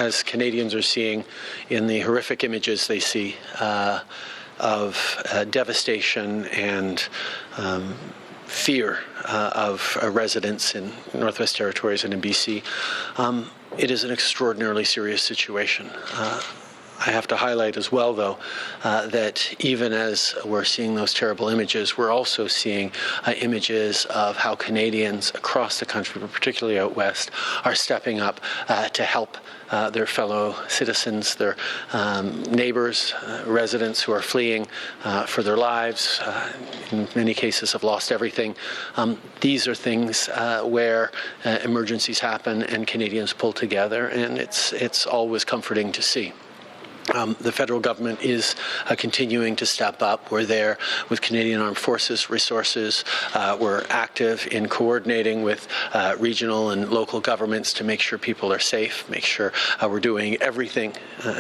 as Canadians are seeing in the horrific images they see of devastation and fear of residents in Northwest Territories and in BC, it is an extraordinarily serious situation. I have to highlight as well, though, that even as we're seeing those terrible images, we're also seeing images of how Canadians across the country, but particularly out west, are stepping up to help their fellow citizens, their neighbours, residents who are fleeing for their lives, in many cases have lost everything. These are things where emergencies happen and Canadians pull together, and it's always comforting to see. The federal government is continuing to step up. We're there with Canadian Armed Forces resources. We're active in coordinating with regional and local governments to make sure people are safe, make sure we're doing everything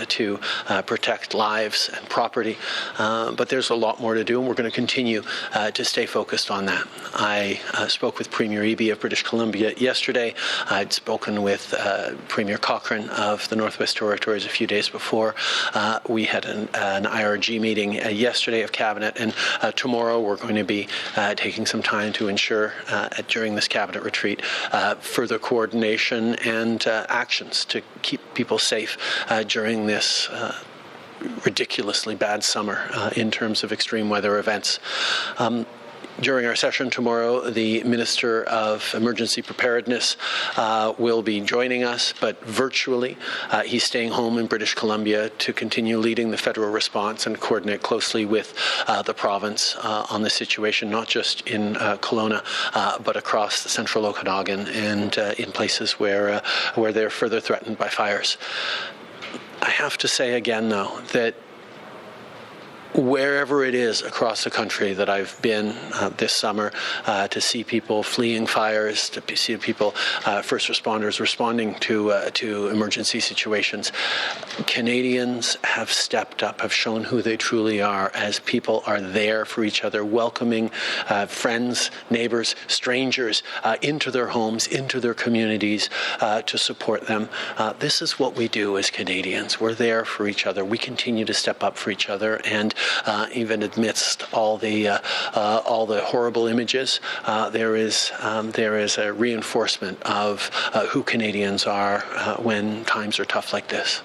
to protect lives and property. But there's a lot more to do, and we're going to continue to stay focused on that. I spoke with Premier Eby of British Columbia yesterday. I'd spoken with Premier Cochrane of the Northwest Territories a few days before. We had an IRG meeting yesterday of Cabinet, and tomorrow we're going to be taking some time to ensure during this Cabinet retreat further coordination and actions to keep people safe during this ridiculously bad summer in terms of extreme weather events. During our session tomorrow, the Minister of Emergency Preparedness will be joining us, but virtually. He's staying home in British Columbia to continue leading the federal response and coordinate closely with the province on the situation, not just in Kelowna, but across the central Okanagan and in places where they're further threatened by fires. I have to say again, though, that wherever it is across the country that I've been this summer, to see people fleeing fires, to see people, first responders responding to emergency situations, Canadians have stepped up, have shown who they truly are as people are there for each other, welcoming friends, neighbours, strangers into their homes, into their communities to support them. This is what we do as Canadians. We're there for each other. We continue to step up for each other, and even amidst all the horrible images, there is a reinforcement of who Canadians are when times are tough like this.